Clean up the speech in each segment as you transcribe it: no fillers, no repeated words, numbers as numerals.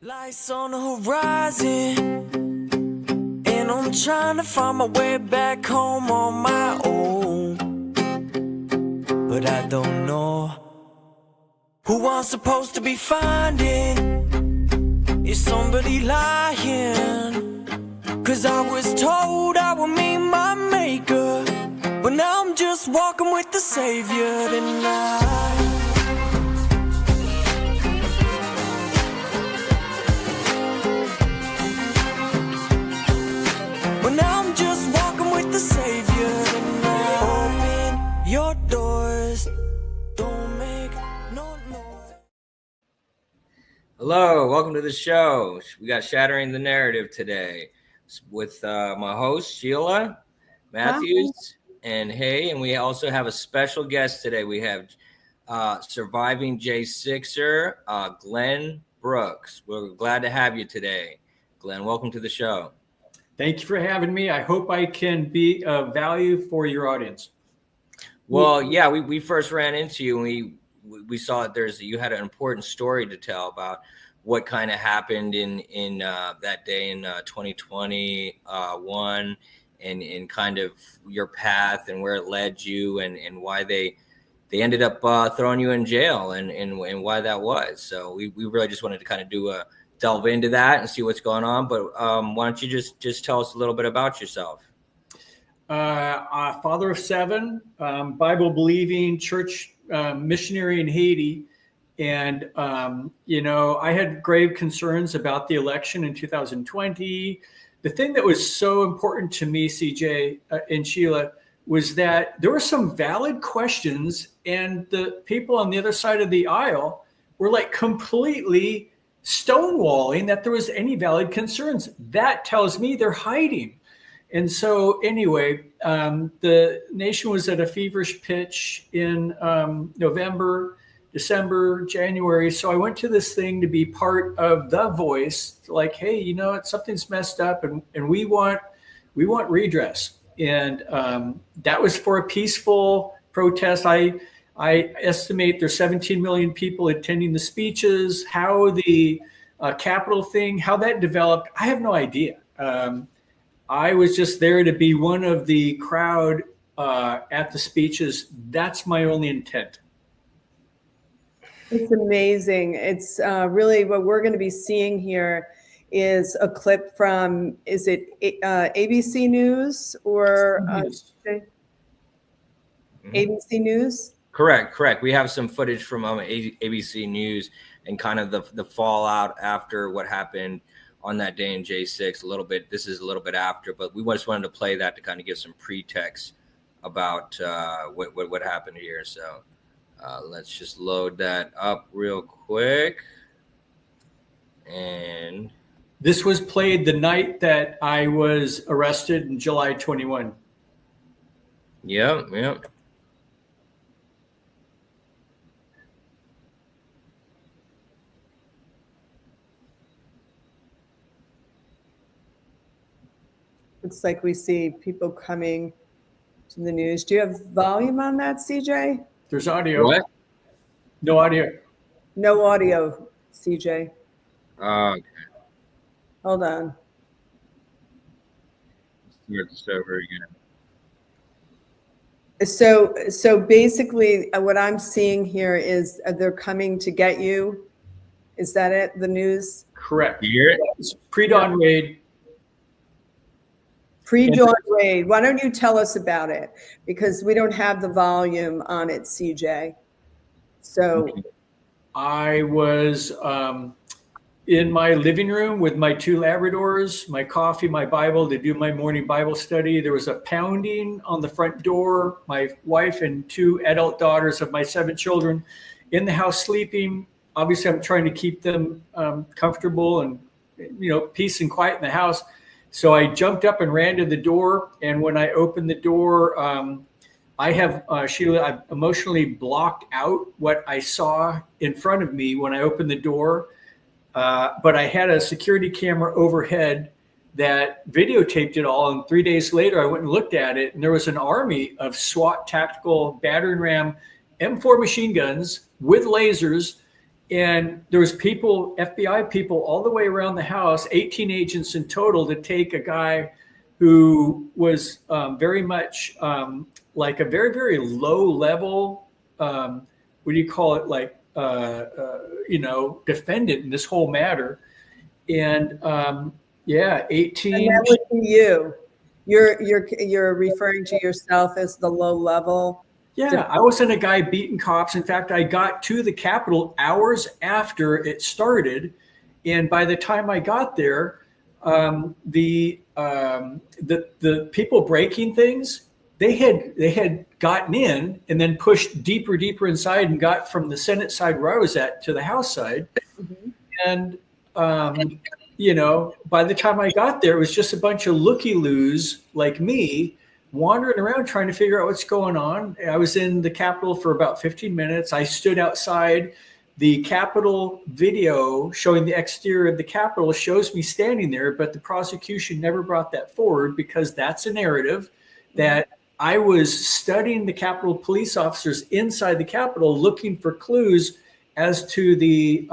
Lights on the horizon, and I'm trying to find my way back home on my own, but I don't know who I'm supposed to be finding. Is somebody lying? 'Cause I was told I would meet my maker, but now I'm just walking with the Savior tonight. But now I'm just walking with the Savior tonight. Open your doors, don't make no noise. Hello, welcome to the show. We got Shattering the Narrative today with my host, Sheila Matthews. And we also have a special guest today. We have surviving J6er, Glenn Brooks. We're glad to have you today. Glenn, welcome to the show. Thank you for having me. I hope I can be of value for your audience. Well, yeah, we first ran into you and we saw that you had an important story to tell about what kind of happened in that day in 2021 and kind of your path and where it led you and why they ended up throwing you in jail and why that was. So we really just wanted to kind of delve into that and see what's going on. But why don't you just tell us a little bit about yourself? Father of seven, Bible-believing church missionary in Haiti. And, I had grave concerns about the election in 2020. The thing that was so important to me, CJ and Sheila, was that there were some valid questions and the people on the other side of the aisle were like completely stonewalling that there was any valid concerns. That tells me they're hiding. And so anyway, the nation was at a feverish pitch in November, December, January. So I went to this thing to be part of the voice, like, hey, something's messed up and we want redress. And that was for a peaceful protest. I estimate there's 17 million people attending the speeches. How the Capitol thing, how that developed, I have no idea. I was just there to be one of the crowd at the speeches. That's my only intent. It's amazing. It's really what we're going to be seeing here is a clip from, is it ABC News or ABC News? Correct. We have some footage from ABC News and kind of the fallout after what happened on that day in J6 a little bit. This is a little bit after, but we just wanted to play that to kind of give some pretext about what happened here. So let's just load that up real quick. And this was played the night that I was arrested in July 21. Yep. Looks like we see people coming to the news. Do you have volume on that, CJ? There's audio. What? No audio. No audio, CJ. Okay. Hold on. Let's start this over again. So basically what I'm seeing here is they're coming to get you. Is that it? The news? Correct. You hear it? It's pre-dawn raid. Pre-dawn raid. Why don't you tell us about it? Because we don't have the volume on it, CJ. So I was in my living room with my two Labradors, my coffee, my Bible to do my morning Bible study. There was a pounding on the front door. My wife and two adult daughters of my 7 children in the house sleeping. Obviously, I'm trying to keep them comfortable and, peace and quiet in the house. So I jumped up and ran to the door. And when I opened the door, I have, Sheila, I've emotionally blocked out what I saw in front of me when I opened the door. But I had a security camera overhead that videotaped it all. And 3 days later, I went and looked at it. And there was an army of SWAT tactical battering ram M4 machine guns with lasers And there was people, FBI people, all the way around the house, 18 agents in total, to take a guy who was very much like a very, very low level, what do you call it, like, defendant in this whole matter. And 18. And that would be you. You're referring to yourself as the low level. Yeah, I wasn't a guy beating cops. In fact, I got to the Capitol hours after it started, and by the time I got there, the people breaking things, they had gotten in and then pushed deeper inside and got from the Senate side where I was at to the House side, and by the time I got there, it was just a bunch of looky-loos like me wandering around trying to figure out what's going on. I was in the Capitol for about 15 minutes. I stood outside. The Capitol video showing the exterior of the Capitol shows me standing there, but the prosecution never brought that forward because that's a narrative that I was studying the Capitol police officers inside the Capitol looking for clues as to the,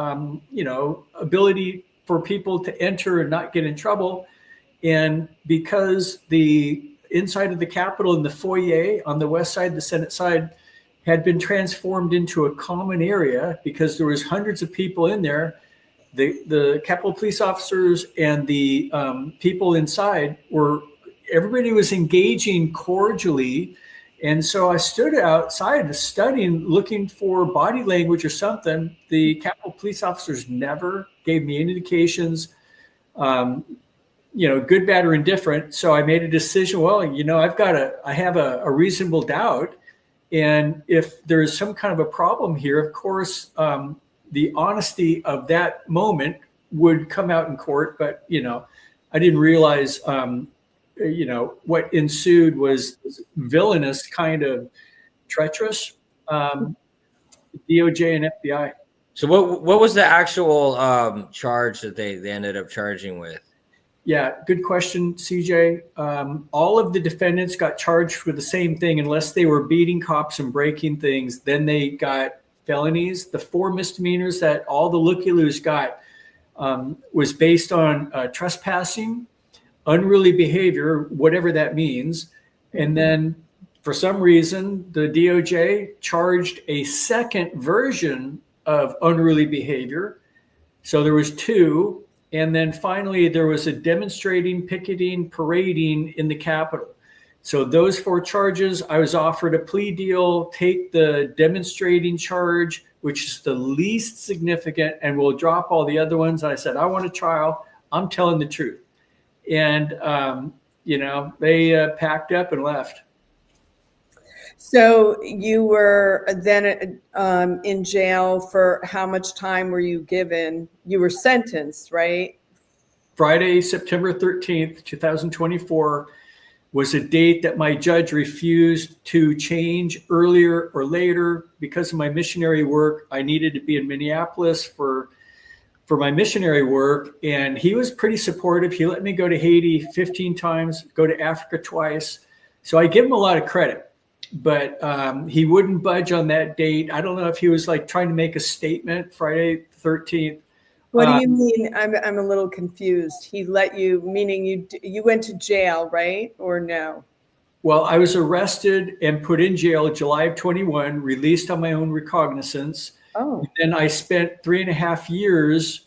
ability for people to enter and not get in trouble. And because the inside of the Capitol and the foyer on the west side, the Senate side, had been transformed into a common area because there was hundreds of people in there. The Capitol police officers and the people inside everybody was engaging cordially. And so I stood outside studying, looking for body language or something. The Capitol police officers never gave me any indications, good, bad, or indifferent. So I made a decision. Well, I have a reasonable doubt. And if there's some kind of a problem here, of course, the honesty of that moment would come out in court. But, I didn't realize, what ensued was villainous, kind of treacherous, DOJ and FBI. So what was the actual charge that they ended up charging with? Yeah, good question, CJ. All of the defendants got charged with the same thing unless they were beating cops and breaking things. Then they got felonies. The 4 misdemeanors that all the looky-loos got was based on trespassing, unruly behavior, whatever that means. And then for some reason, the DOJ charged a second version of unruly behavior. So there was 2. And then finally, there was a demonstrating, picketing, parading in the Capitol. So those 4 charges, I was offered a plea deal, take the demonstrating charge, which is the least significant, and we'll drop all the other ones. I said, I want a trial. I'm telling the truth. And, they packed up and left. So you were then in jail for how much time were you given? You were sentenced, right? Friday, September 13th, 2024 was a date that my judge refused to change earlier or later because of my missionary work. I needed to be in Minneapolis for my missionary work, and he was pretty supportive. He let me go to Haiti 15 times, go to Africa twice. So I give him a lot of credit. But he wouldn't budge on that date. I don't know if he was like trying to make a statement Friday 13th. What do you mean? I'm a little confused. He let you, meaning you went to jail, right? Or no? Well, I was arrested and put in jail July of 21, released on my own recognizance. Oh. And then I spent 3.5 years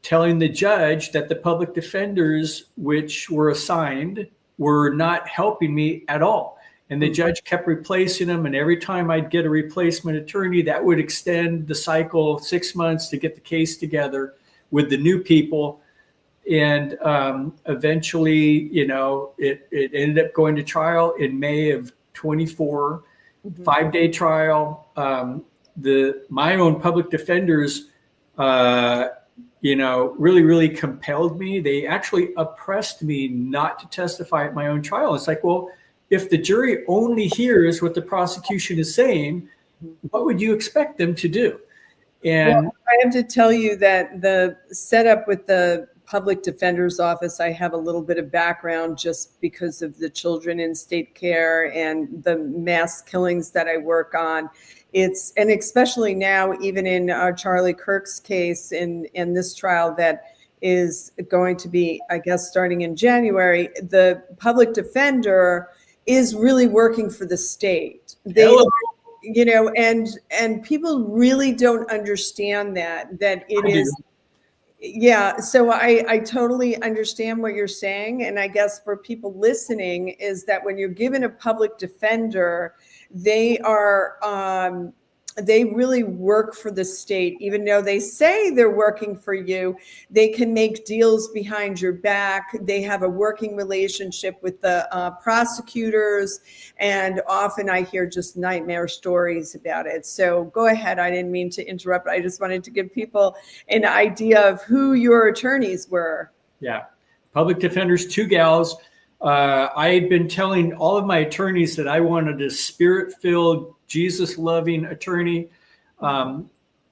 telling the judge that the public defenders, which were assigned, were not helping me at all. And the judge kept replacing them. And every time I'd get a replacement attorney, that would extend the cycle 6 months to get the case together with the new people. And eventually, it ended up going to trial in May of 24, 5-day trial. My own public defenders, really, really compelled me. They actually oppressed me not to testify at my own trial. It's like, well, if the jury only hears what the prosecution is saying, what would you expect them to do? And I have to tell you that the setup with the public defender's office, I have a little bit of background just because of the children in state care and the mass killings that I work on. and especially now, even in Charlie Kirk's case in this trial that is going to be, I guess, starting in January, the public defender is really working for the state. They, and people really don't understand that it is. Yeah, so I totally understand what you're saying. And I guess for people listening is that when you're given a public defender, they really work for the state. Even though they say they're working for you, they can make deals behind your back. They have a working relationship with the prosecutors. And often I hear just nightmare stories about it. So go ahead. I didn't mean to interrupt. I just wanted to give people an idea of who your attorneys were. Yeah. Public defenders, 2 gals. I had been telling all of my attorneys that I wanted a spirit-filled, Jesus-loving attorney.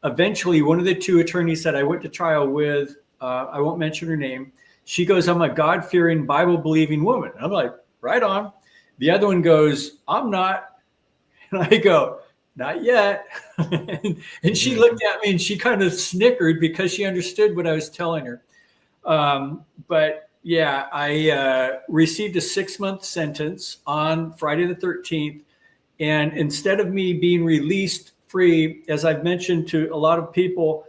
Eventually, one of the 2 attorneys that I went to trial with, I won't mention her name, she goes, I'm a God-fearing, Bible-believing woman. I'm like, right on. The other one goes, I'm not. And I go, not yet. And she looked at me and she kind of snickered because she understood what I was telling her. But yeah, I received a 6-month sentence on Friday the 13th. And instead of me being released free, as I've mentioned to a lot of people,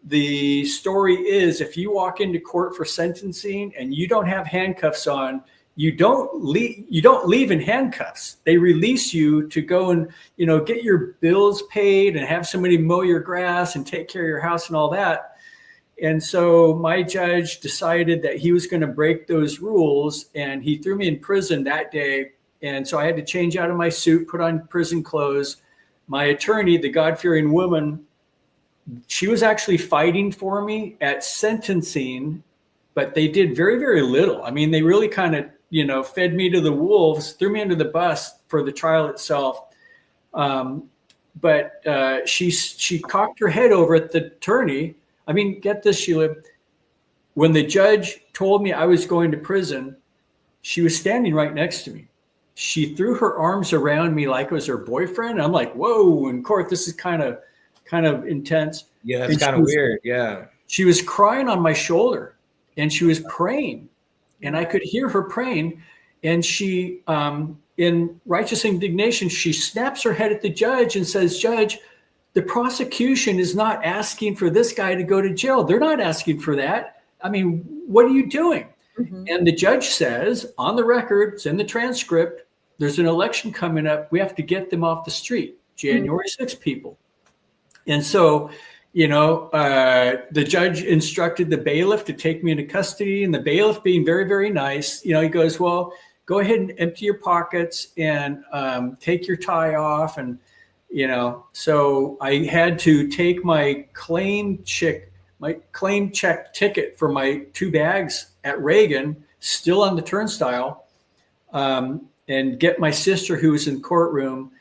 the story is if you walk into court for sentencing and you don't have handcuffs on, you don't leave in handcuffs. They release you to go and, get your bills paid and have somebody mow your grass and take care of your house and all that. And so my judge decided that he was going to break those rules, and he threw me in prison that day. And so I had to change out of my suit, put on prison clothes. My attorney, the God-fearing woman, she was actually fighting for me at sentencing, but they did very, very little. I mean, they really kind of, fed me to the wolves, threw me under the bus for the trial itself. But she cocked her head over at the attorney. I mean, get this, Sheila. When the judge told me I was going to prison, she was standing right next to me. She threw her arms around me like it was her boyfriend. I'm like, whoa, in court, this is kind of intense. Yeah, that's kind of weird. Yeah. She was crying on my shoulder and she was praying, and I could hear her praying. And she, in righteous indignation, she snaps her head at the judge and says, Judge, the prosecution is not asking for this guy to go to jail. They're not asking for that. I mean, what are you doing? Mm-hmm. And the judge says, on the record, it's in the transcript, there's an election coming up. We have to get them off the street, January 6th, people. And so, the judge instructed the bailiff to take me into custody, and the bailiff, being very, very nice, he goes, well, go ahead and empty your pockets and take your tie off. And, so I had to take my claim check ticket for my 2 bags at Reagan, still on the turnstile, and get my sister, who was in the courtroom.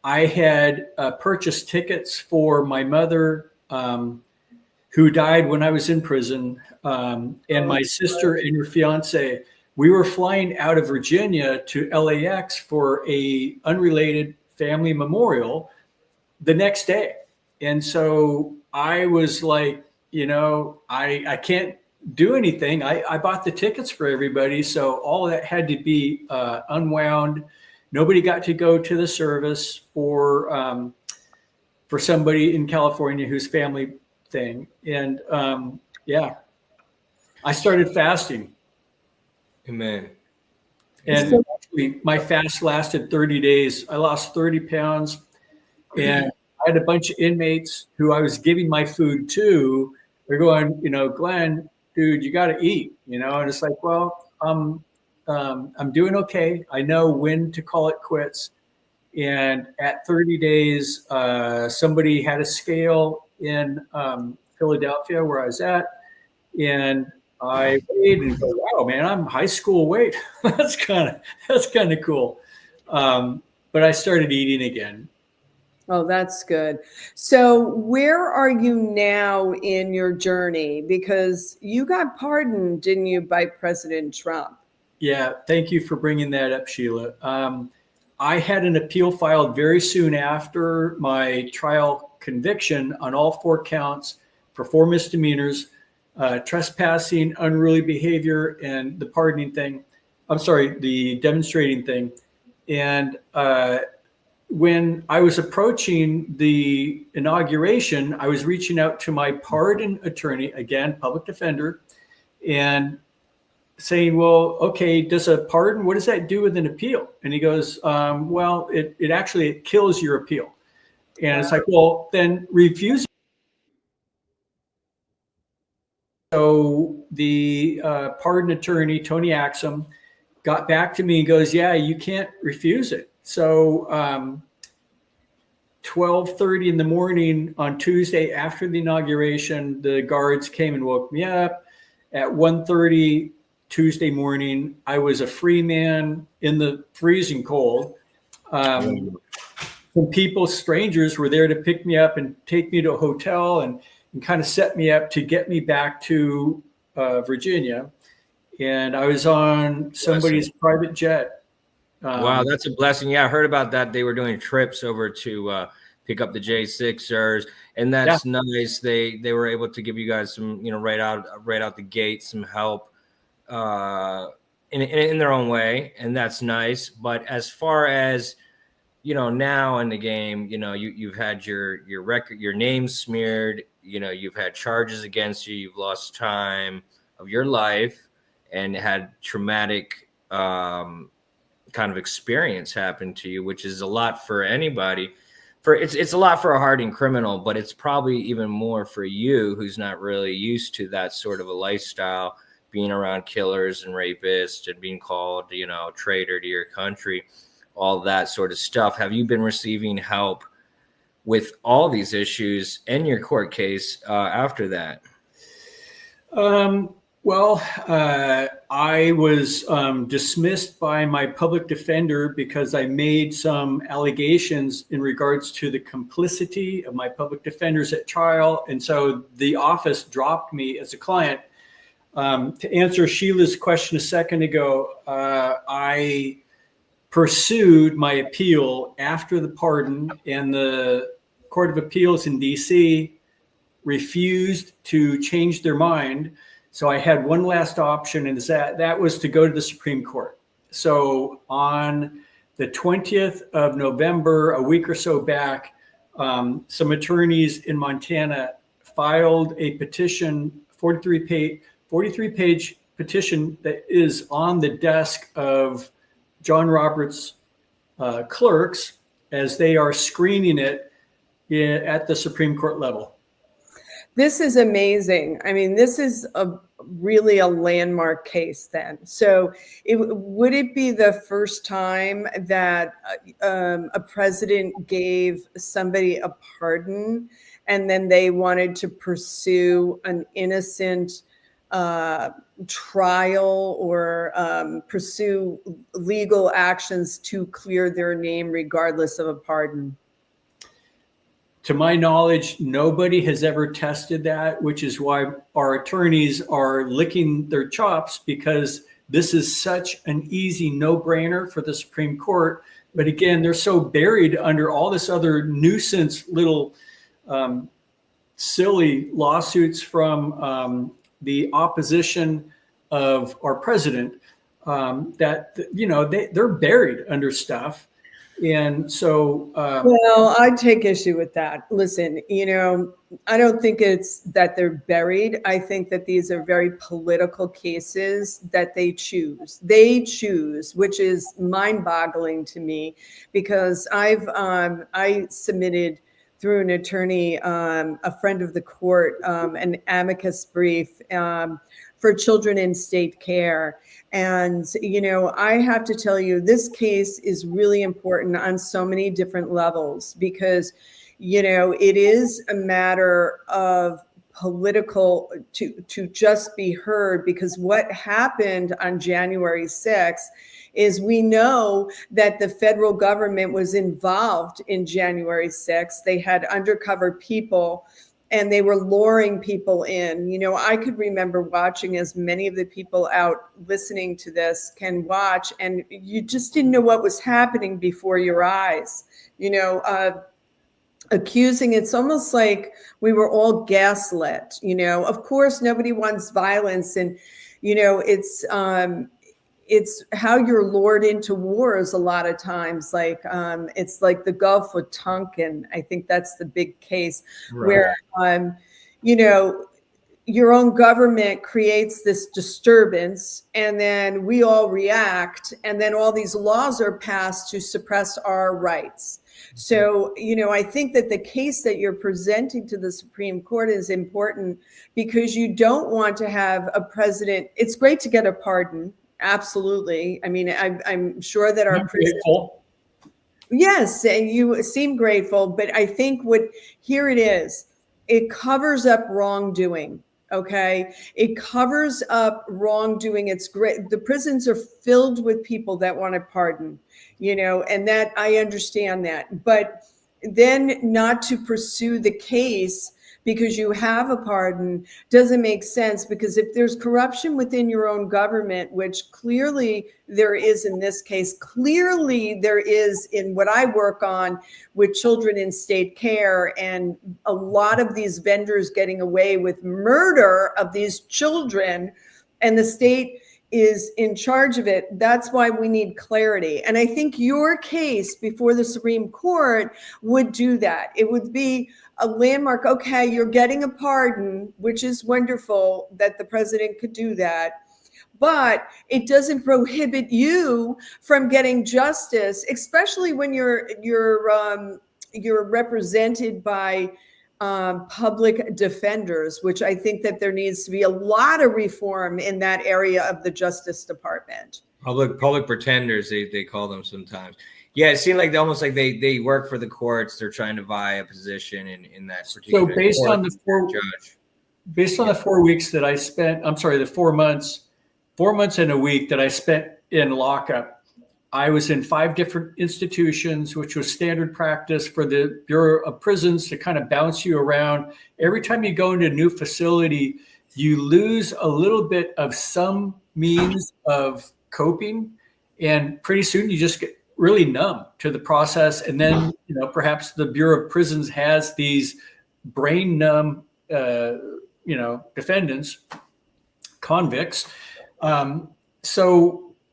I had purchased tickets for my mother, who died when I was in prison, and my sister and her fiance. We were flying out of Virginia to LAX for a unrelated family memorial the next day. And so I was like, I can't do anything. I bought the tickets for everybody. So all of that had to be unwound. Nobody got to go to the service for somebody in California whose family thing. And I started fasting. Amen. And actually, my fast lasted 30 days. I lost 30 pounds. And I had a bunch of inmates who I was giving my food to. They're going, Glenn, dude, you got to eat, and it's like, well, I'm doing okay. I know when to call it quits. And at 30 days, somebody had a scale in Philadelphia where I was at, and I weighed and go, wow, man, I'm high school weight. That's kind of cool. But I started eating again. Oh, that's good. So where are you now in your journey? Because you got pardoned, didn't you, by President Trump? Yeah. Thank you for bringing that up, Sheila. I had an appeal filed very soon after my trial conviction on all 4 counts for 4 misdemeanors, trespassing, unruly behavior, and the pardoning thing. I'm sorry, the demonstrating thing. And when I was approaching the inauguration, I was reaching out to my pardon attorney, again, public defender, and saying, well, okay, does a pardon, what does that do with an appeal? And he goes, well, it actually kills your appeal. And it's like, well, then refuse it. So the pardon attorney, Tony Axum, got back to me and goes, yeah, you can't refuse it. So 12:30 in the morning on Tuesday after the inauguration, the guards came and woke me up. At 1:30 Tuesday morning, I was a free man in the freezing cold. Some people, strangers, were there to pick me up and take me to a hotel and kind of set me up to get me back to Virginia. And I was on somebody's private jet. Wow, that's a blessing. Yeah, I heard about that. They were doing trips over to pick up the J6ers, and that's nice. They were able to give you guys some, right out the gate, some help in their own way, and that's nice. But as far as now in the game, you've had your record, your name smeared. You've had charges against you. You've lost time of your life and had traumatic kind of experience happen to you, which is a lot for anybody. It's a lot for a hardened criminal, but it's probably even more for you, who's not really used to that sort of a lifestyle, being around killers and rapists and being called, traitor to your country, all that sort of stuff. Have you been receiving help with all these issues in your court case after that? Well, I was dismissed by my public defender because I made some allegations in regards to the complicity of my public defenders at trial. And so the office dropped me as a client. To answer Sheila's question a second ago, I pursued my appeal after the pardon, and the Court of Appeals in DC refused to change their mind. So I had one last option, and that was to go to the Supreme Court. So on the 20th of November, a week or so back, some attorneys in Montana filed a petition, 43-page petition that is on the desk of John Roberts' clerks as they are screening it at the Supreme Court level. This is amazing. I mean, this is really a landmark case then. So would it be the first time that a president gave somebody a pardon and then they wanted to pursue an innocent trial or pursue legal actions to clear their name regardless of a pardon? To my knowledge, nobody has ever tested that, which is why our attorneys are licking their chops, because this is such an easy no-brainer for the Supreme Court. But again, they're so buried under all this other nuisance little silly lawsuits from the opposition of our president that, they're buried under stuff. And so, well, I take issue with that. Listen, I don't think it's that they're buried. I think that these are very political cases that they choose. Which is mind-boggling to me, because I submitted through an attorney, a friend of the court, an amicus brief for children in state care. And, I have to tell you, this case is really important on so many different levels, because, it is a matter of political to just be heard, because what happened on January 6th is we know that the federal government was involved in January 6th. They had undercover people and they were luring people in. You know, I could remember watching, as many of the people out listening to this can watch, and you just didn't know what was happening before your eyes. You know, accusing, it's almost like we were all gaslit. You know, of course, nobody wants violence, and you know, it's how you're lured into wars a lot of times. Like it's like the Gulf of Tonkin. I think that's the big case, right, where you know, your own government creates this disturbance, and then we all react, and then all these laws are passed to suppress our rights. So, you know, I think that the case that you're presenting to the Supreme Court is important, because you don't want to have a president. It's great to get a pardon. Absolutely. I mean, I'm sure that our president, yes, and you seem grateful, but I think here it is, it covers up wrongdoing. Okay. It covers up wrongdoing. It's great. The prisons are filled with people that want to pardon, you know, and that I understand that, but then not to pursue the case because you have a pardon doesn't make sense. Because if there's corruption within your own government, which clearly there is in this case, clearly there is in what I work on with children in state care, and a lot of these vendors getting away with murder of these children, and the state is in charge of it. That's why we need clarity. And I think your case before the Supreme Court would do that. It would be a landmark. Okay, you're getting a pardon, which is wonderful that the president could do that, but it doesn't prohibit you from getting justice, especially when you're represented by public defenders, which I think that there needs to be a lot of reform in that area of the Justice Department. Public pretenders, they call them sometimes. Yeah, it seemed like they work for the courts. They're trying to vie a position in that particular. So based on the 4 weeks that I spent, the 4 months and a week that I spent in lockup, I was in 5 different institutions, which was standard practice for the Bureau of Prisons to kind of bounce you around. Every time you go into a new facility, you lose a little bit of some means of coping, and pretty soon you just get really numb to the process. And then, you know, perhaps the Bureau of Prisons has these brain numb, defendants, convicts.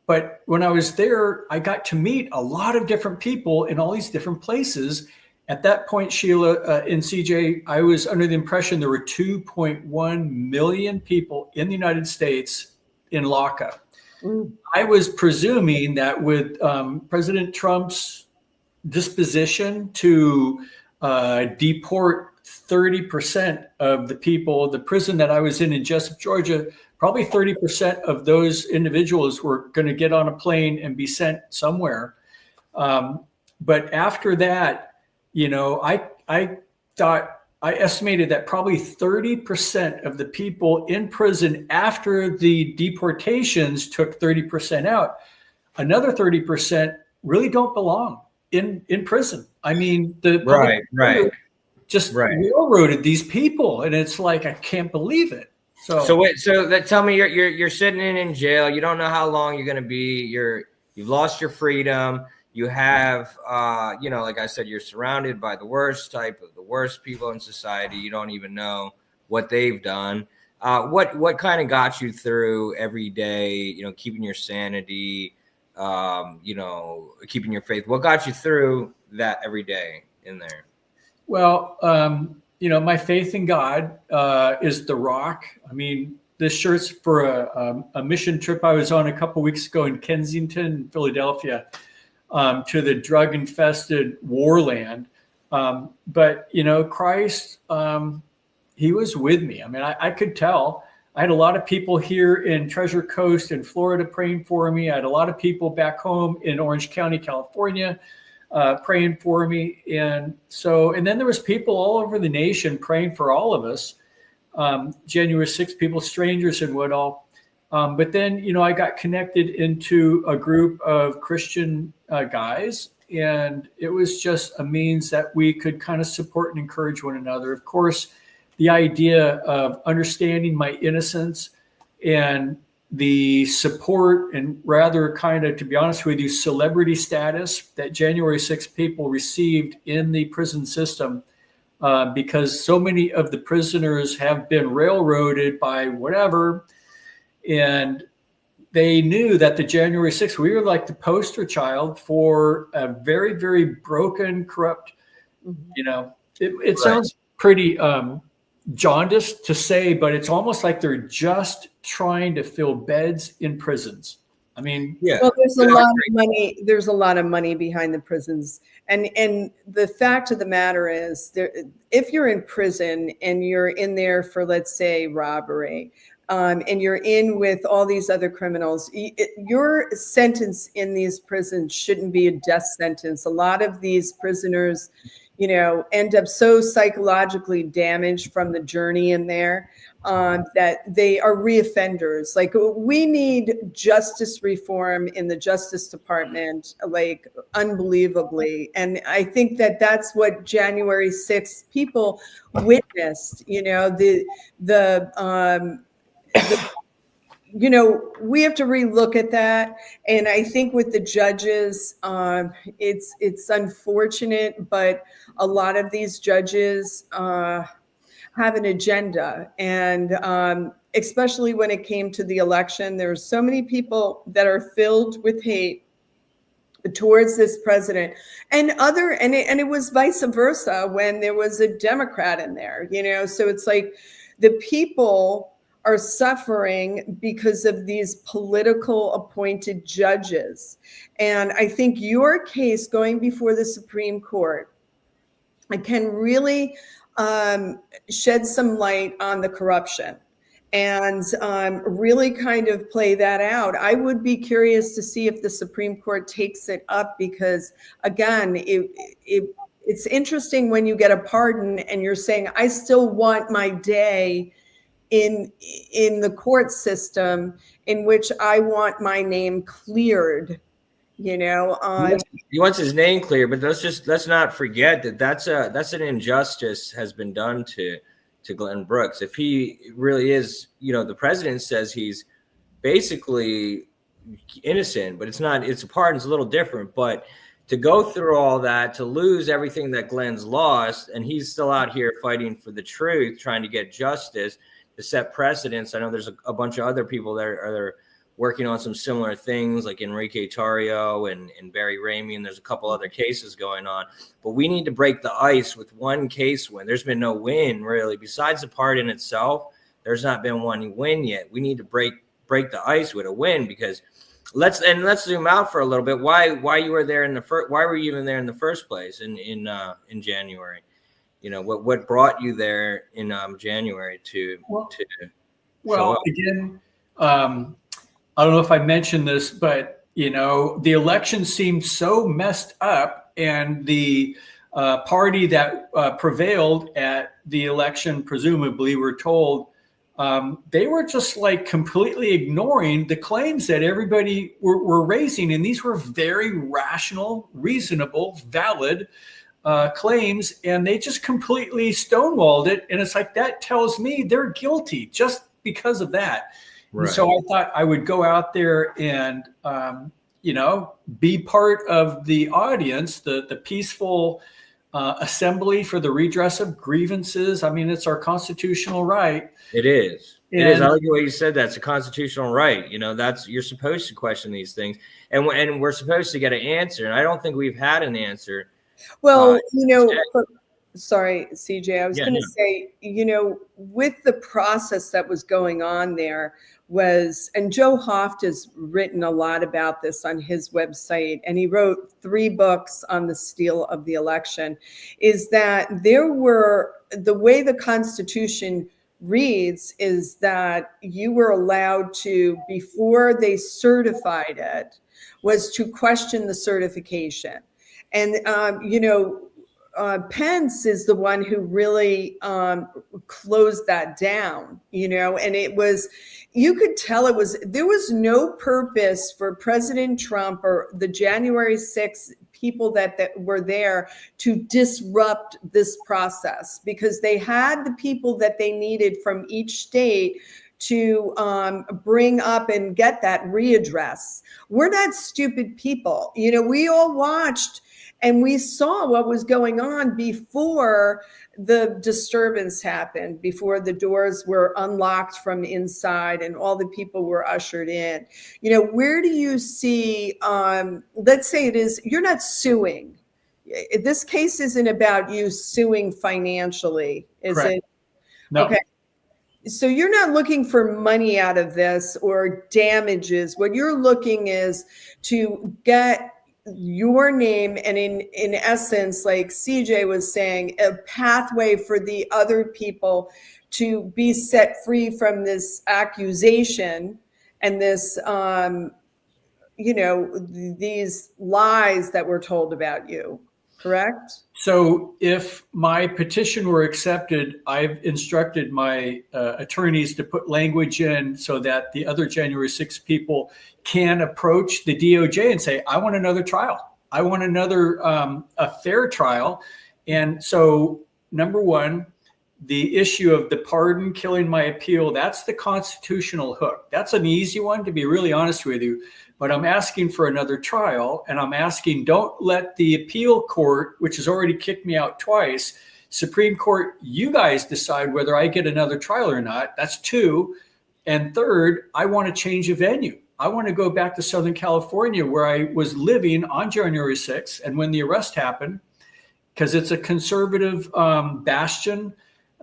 But when I was there, I got to meet a lot of different people in all these different places. At that point, Sheila and CJ, I was under the impression there were 2.1 million people in the United States in lockup. I was presuming that with President Trump's disposition to deport 30% of the people, the prison that I was in Jessup, Georgia, probably 30% of those individuals were going to get on a plane and be sent somewhere. But after that, you know, I estimated that probably 30% of the people in prison after the deportations took 30% out, another 30% really don't belong in prison. I mean, just railroaded these people, and it's like, I can't believe it. So tell me, you're sitting in jail. You don't know how long you're going to be. You've lost your freedom. You have, like I said, you're surrounded by the worst people in society. You don't even know what they've done. What kind of got you through every day, you know, keeping your sanity, keeping your faith? What got you through that every day in there? Well, my faith in God is the rock. I mean, this shirt's for a mission trip I was on a couple weeks ago in Kensington, Philadelphia. To the drug-infested warland. But, you know, Christ, he was with me. I mean, I could tell. I had a lot of people here in Treasure Coast in Florida praying for me. I had a lot of people back home in Orange County, California, praying for me. And then there was people all over the nation praying for all of us. January 6th, people, strangers and what all. But then, you know, I got connected into a group of Christian guys, and it was just a means that we could kind of support and encourage one another. Of course, the idea of understanding my innocence and the support and rather kind of, to be honest with you, celebrity status that January 6th people received in the prison system, because so many of the prisoners have been railroaded by whatever. And they knew that the January 6th, we were like the poster child for a very, very broken, corrupt, it sounds pretty jaundiced to say, but it's almost like they're just trying to fill beds in prisons. I mean, Yeah. Well, there's a lot of money. There's a lot of money behind the prisons, and the fact of the matter is, if you're in prison and you're in there for, let's say, robbery, and you're in with all these other criminals, your sentence in these prisons shouldn't be a death sentence. A lot of these prisoners, end up so psychologically damaged from the journey in there that they are reoffenders. Like, we need justice reform in the Justice Department, like, unbelievably. And I think that that's what January 6th people witnessed. We have to relook at that. And I think with the judges, it's unfortunate, but a lot of these judges have an agenda. And especially when it came to the election, there's so many people that are filled with hate towards this president and it was vice versa when there was a Democrat in there, so it's like the people are suffering because of these political appointed judges. And I think your case going before the Supreme Court can really shed some light on the corruption and really kind of play that out. I would be curious to see if the Supreme Court takes it up, because again, it's interesting when you get a pardon and you're saying, I still want my day in the court system in which I want my name cleared, He wants his name clear, but let's not forget that that's an injustice has been done to Glenn Brooks. If he really is, the president says he's basically innocent, but it's a pardon's a little different. But to go through all that, to lose everything that Glenn's lost, and he's still out here fighting for the truth, trying to get justice, to set precedents. I know there's a bunch of other people that are working on some similar things, like Enrique Tarrio and Barry Ramey, and there's a couple other cases going on. But we need to break the ice with one case win. There's been no win, really. Besides the pardon itself, there's not been one win yet. We need to break the ice with a win, because let's zoom out for a little bit. Why you were there why were you even there in the first place in January? What brought you there in January to again, I don't know if I mentioned this, but the election seemed so messed up, and the party that prevailed at the election, presumably, we're told, they were just like completely ignoring the claims that everybody were raising, and these were very rational, reasonable, valid claims, and they just completely stonewalled it. And it's like, that tells me they're guilty just because of that. Right. So I thought I would go out there and, be part of the audience, the peaceful assembly for the redress of grievances. I mean, it's our constitutional right. It is. It is. I like the way you said that. It's a constitutional right. You're supposed to question these things, and we're supposed to get an answer. And I don't think we've had an answer. Well, sorry, CJ, I was going to say, with the process that was going on there and Joe Hoft has written a lot about this on his website, and he wrote 3 books on the steal of the election, is that the way the Constitution reads is that you were allowed to, before they certified it, was to question the certification. And, Pence is the one who really closed that down, and you could tell there was no purpose for President Trump or the January 6th people that were there to disrupt this process, because they had the people that they needed from each state to bring up and get that readdress. We're not stupid people. You know, we all watched and we saw what was going on before the disturbance happened, before the doors were unlocked from inside and all the people were ushered in. You know, where do you see, let's say it is, you're not suing. This case isn't about you suing financially, is Correct. it? No. Okay. So you're not looking for money out of this or damages. What you're looking is to get your name, and in essence, like CJ was saying, a pathway for the other people to be set free from this accusation and this, you know, these lies that were told about you, correct? So if my petition were accepted, I've instructed my attorneys to put language in so that the other January 6 people can approach the DOJ and say, I want another trial. I want another a fair trial. And so, number one, the issue of the pardon killing my appeal, that's the constitutional hook. That's an easy one, to be really honest with you. But I'm asking for another trial, and I'm asking, don't let the appeal court, which has already kicked me out twice, Supreme Court, you guys decide whether I get another trial or not. That's two. And third, I want to change a venue. I want to go back to Southern California, where I was living on January 6th and when the arrest happened, because it's a conservative bastion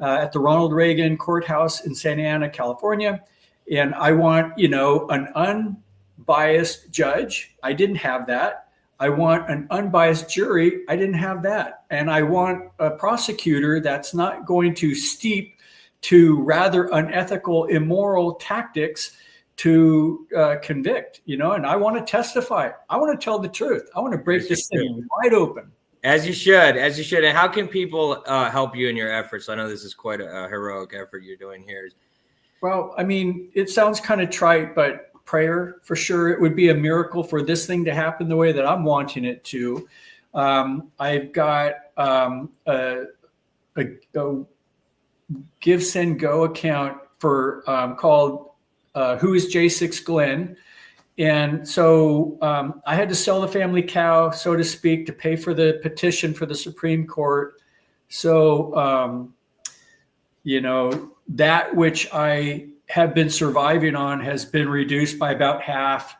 at the Ronald Reagan Courthouse in Santa Ana, California. And I want, you know, an unbiased judge. I didn't have that. I want an unbiased jury. I didn't have that. And I want a prosecutor that's not going to steep to rather unethical, immoral tactics to convict, you know, and I want to testify. I want to tell the truth. I want to break this thing wide open. As you should, as you should. And how can people help you in your efforts? I know this is quite a heroic effort you're doing here. Well, I mean, it sounds kind of trite, but prayer for sure. It would be a miracle for this thing to happen the way that I'm wanting it to. I've got a Give, Send, Go account for called Who is J6 Glenn. And so I had to sell the family cow, so to speak, to pay for the petition for the Supreme Court. So, you know, that which I have been surviving on has been reduced by about half.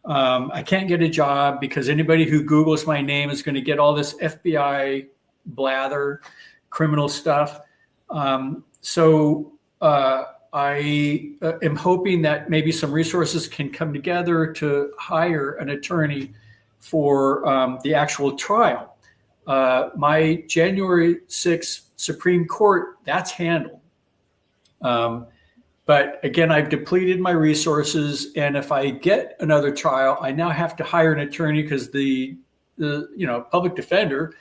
I can't get a job because anybody who Googles my name is going to get all this FBI blather, criminal stuff. I am hoping that maybe some resources can come together to hire an attorney for the actual trial. My January 6th Supreme Court, that's handled. But again, I've depleted my resources, and if I get another trial, I now have to hire an attorney because the public defender,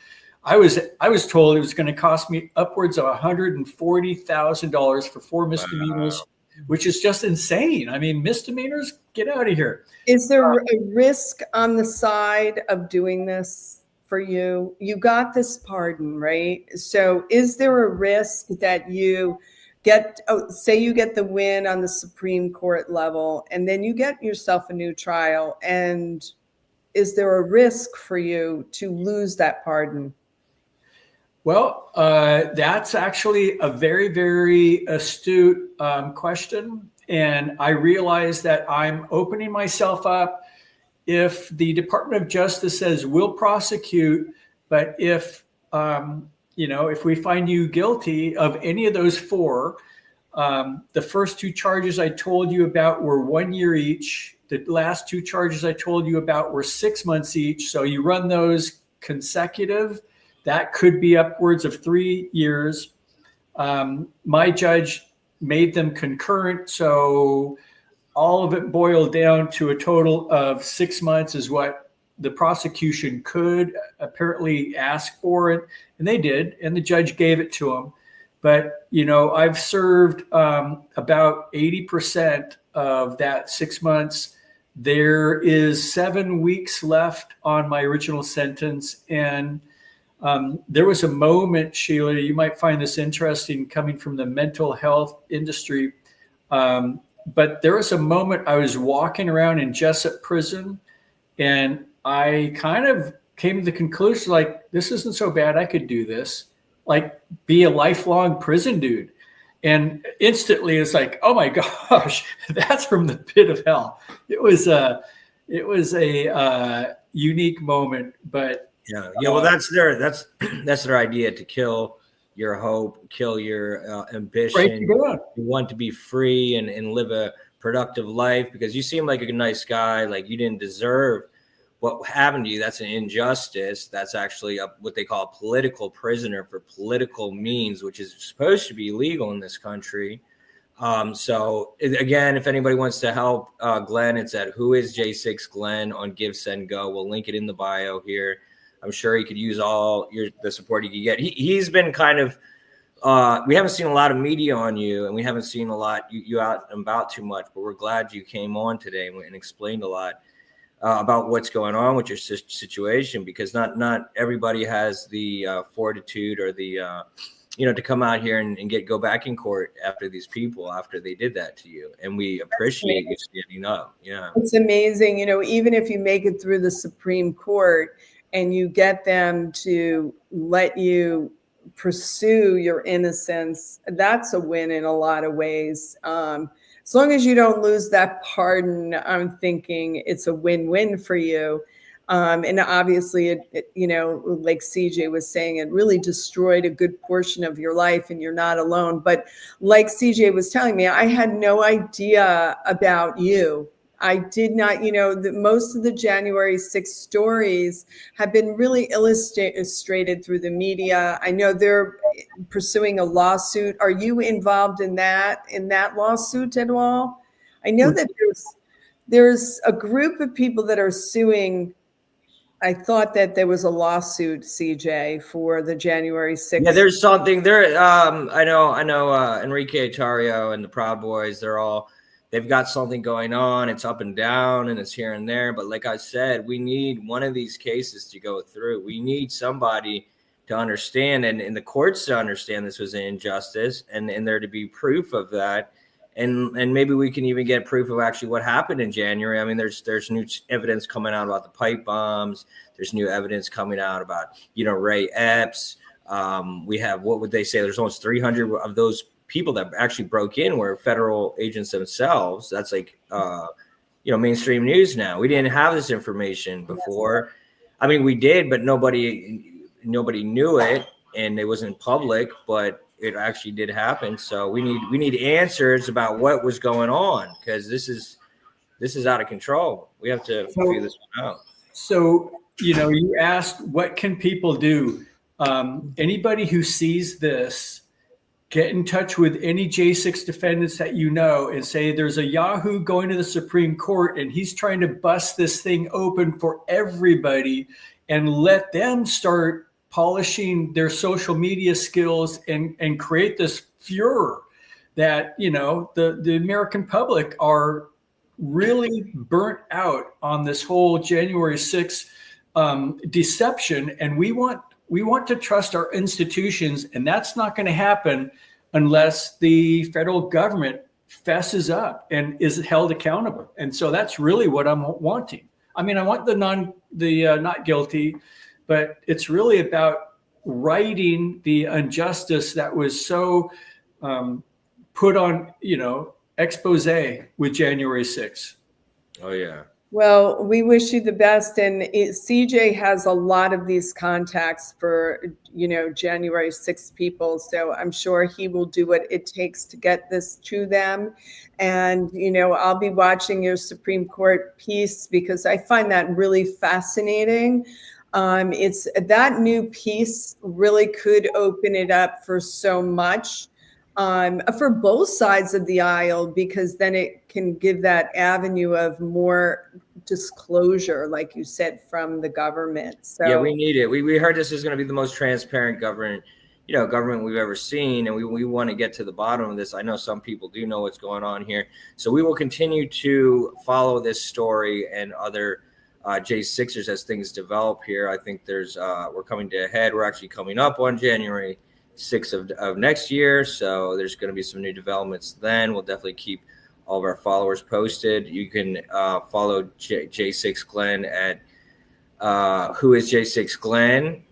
I was told it was going to cost me upwards of $140,000 for 4 misdemeanors, which is just insane. I mean, misdemeanors, get out of here. Is there a risk on the side of doing this for you? You got this pardon, right? So is there a risk that you get, say you get the win on the Supreme Court level, and then you get yourself a new trial, and is there a risk for you to lose that pardon? Well, that's actually a very, very astute question. And I realize that I'm opening myself up. If the Department of Justice says we'll prosecute, but if we find you guilty of any of those 4, the first 2 charges I told you about were 1 year each. The last 2 charges I told you about were 6 months each. So you run those consecutive. That could be upwards of 3 years. My judge made them concurrent, so all of it boiled down to a total of 6 months is what the prosecution could apparently ask for it, and they did, and the judge gave it to them. But, you know, I've served about 80% of that 6 months. There is 7 weeks left on my original sentence. And there was a moment, Sheila, you might find this interesting coming from the mental health industry. But there was a moment I was walking around in Jessup prison, and I kind of came to the conclusion, like, this isn't so bad. I could do this, like be a lifelong prison dude. And instantly it's like, oh my gosh, that's from the pit of hell. It was a unique moment, but yeah. Well, that's their idea, to kill your hope, kill your ambition. You want to be free and live a productive life because you seem like a nice guy. Like, you didn't deserve what happened to you. That's an injustice. That's actually what they call a political prisoner for political means, which is supposed to be legal in this country. So again, if anybody wants to help Glenn, it's at whoisj6 Glenn on Give, Send, Go. We'll link it in the bio here. I'm sure he could use all the support he could get. He's been kind of, we haven't seen a lot of media on you, and we haven't seen a lot you out and about too much, but we're glad you came on today and explained a lot about what's going on with your situation, because not everybody has the fortitude or the to come out here and go back in court after these people, after they did that to you. And we appreciate you standing up. Yeah, it's amazing. Even if you make it through the Supreme Court and you get them to let you pursue your innocence, that's a win in a lot of ways. As long as you don't lose that pardon, I'm thinking it's a win-win for you. And obviously, it like CJ was saying, it really destroyed a good portion of your life, and you're not alone. But like CJ was telling me, I had no idea about you. I did not, most of the January 6th stories have been really illustrated through the media. I know they're pursuing a lawsuit. Are you involved in that lawsuit at all? I know that there's a group of people that are suing. I thought that there was a lawsuit, CJ, for the January 6th. Yeah, there's something there. I know Enrique Tario and the Proud Boys, they've got something going on. It's up and down and it's here and there. But like I said, we need one of these cases to go through. We need somebody to understand and the courts to understand this was an injustice and there to be proof of that. And maybe we can even get proof of actually what happened in January. I mean, there's new evidence coming out about the pipe bombs. There's new evidence coming out about, Ray Epps. We have, what would they say? There's almost 300 of those people that actually broke in were federal agents themselves. That's like, mainstream news now. We didn't have this information before. I mean, we did, but nobody knew it and it wasn't public, but it actually did happen. So we need answers about what was going on, because this is out of control. We have to figure this one out. So, you asked, what can people do? Anybody who sees this, get in touch with any J6 defendants that and say there's a Yahoo going to the Supreme Court and he's trying to bust this thing open for everybody, and let them start polishing their social media skills and create this furor that, the American public are really burnt out on this whole January 6th deception. And we want to trust our institutions, and that's not going to happen unless the federal government fesses up and is held accountable. And so that's really what I'm wanting. I mean, I want the not guilty, but it's really about righting the injustice that was so put on, expose with January 6th. Oh, yeah. Well, we wish you the best. And CJ has a lot of these contacts for, January 6th people. So I'm sure he will do what it takes to get this to them. And, I'll be watching your Supreme Court piece because I find that really fascinating. It's that new piece really could open it up for so much for both sides of the aisle, because then it can give that avenue of more disclosure, like you said, from the government. So yeah, we need it. We heard this is going to be the most transparent government government we've ever seen, and we want to get to the bottom of this. I know some people do know what's going on here, so we will continue to follow this story and other J6ers as things develop here. I think we're coming to a head. We're actually coming up on January 6th of next year, so there's going to be some new developments then. We'll definitely keep all of our followers posted. You can follow J6 Glenn at Who is J6 Glenn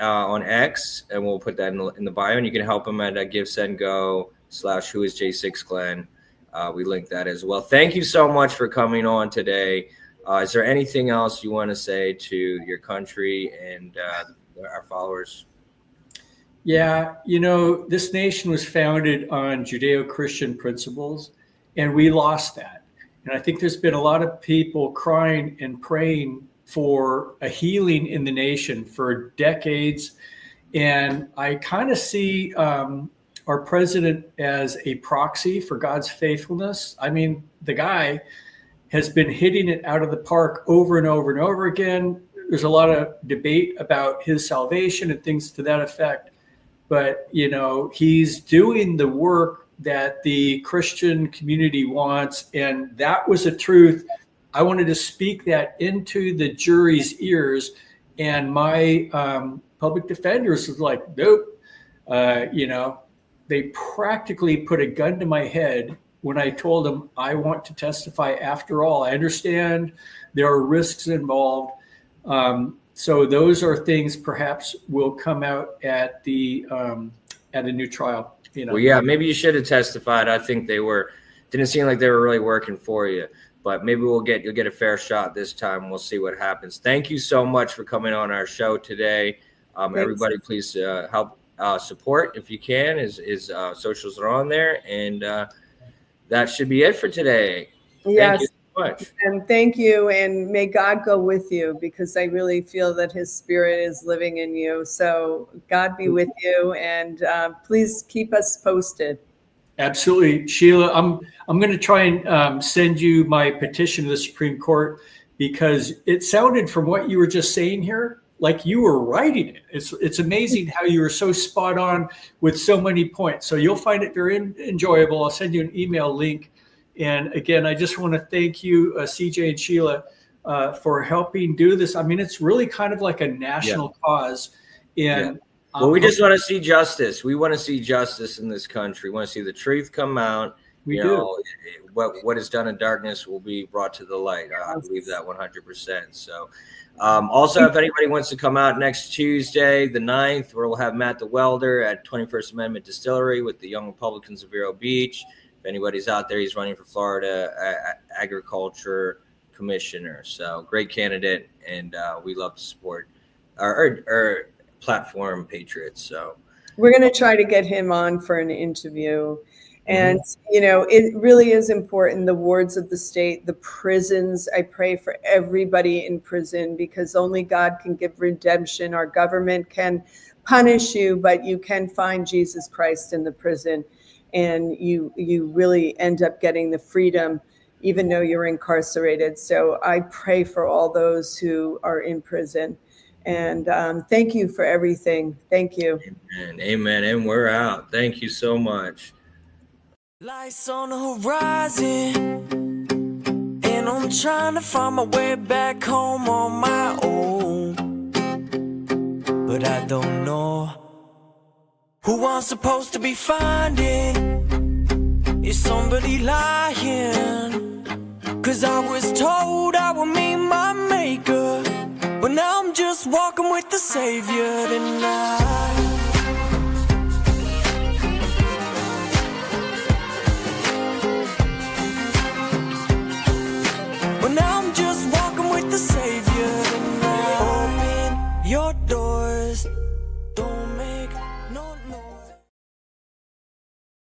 on X, and we'll put that in the bio, and you can help him at GiveSendGo/Who is J6 Glenn. We link that as well. Thank you so much for coming on today. Is there anything else you want to say to your country and our followers? Yeah, this nation was founded on Judeo-Christian principles, and we lost that. And I think there's been a lot of people crying and praying for a healing in the nation for decades. And I kind of see our president as a proxy for God's faithfulness. I mean, the guy has been hitting it out of the park over and over and over again. There's a lot of debate about his salvation and things to that effect. But, he's doing the work that the Christian community wants. And that was a truth. I wanted to speak that into the jury's ears. And my public defenders was like, nope. They practically put a gun to my head when I told them I want to testify after all. I understand there are risks involved. So those are things perhaps will come out at a new trial. Well, yeah, maybe you should have testified. I think didn't seem like they were really working for you, but maybe you'll get a fair shot this time. We'll see what happens. Thank you so much for coming on our show today. Everybody, please help support if you can. His socials are on there, and that should be it for today. Yes. Thank you so much. And thank you, and may God go with you, because I really feel that his spirit is living in you. So God be with you, and please keep us posted. Absolutely. Sheila, I'm going to try and send you my petition to the Supreme Court, because it sounded from what you were just saying here like you were writing it. It's amazing how you were so spot on with so many points. So you'll find it very enjoyable. I'll send you an email link. And again, I just want to thank you, CJ and Sheila, for helping do this. I mean, it's really kind of like a national cause. And well, we just want to see justice. We want to see justice in this country. We want to see the truth come out. We do. What is done in darkness will be brought to the light. I believe that 100%. So also, if anybody wants to come out next Tuesday, the 9th, where we'll have Matt the Welder at 21st Amendment Distillery with the Young Republicans of Vero Beach. If anybody's out there, he's running for Florida Agriculture Commissioner. So great candidate, and we love to support our platform patriots. So we're going to try to get him on for an interview. And, it really is important, the wards of the state, the prisons. I pray for everybody in prison, because only God can give redemption. Our government can punish you, but you can find Jesus Christ in the prison, and you really end up getting the freedom, even though you're incarcerated. So I pray for all those who are in prison. And thank you for everything. Thank you. Amen. And we're out. Thank you so much. Lights on the horizon, and I'm trying to find my way back home on my own, but I don't know who I'm supposed to be finding. Is somebody lying? 'Cause I was told I would meet my maker, but now I'm just walking with the Savior tonight.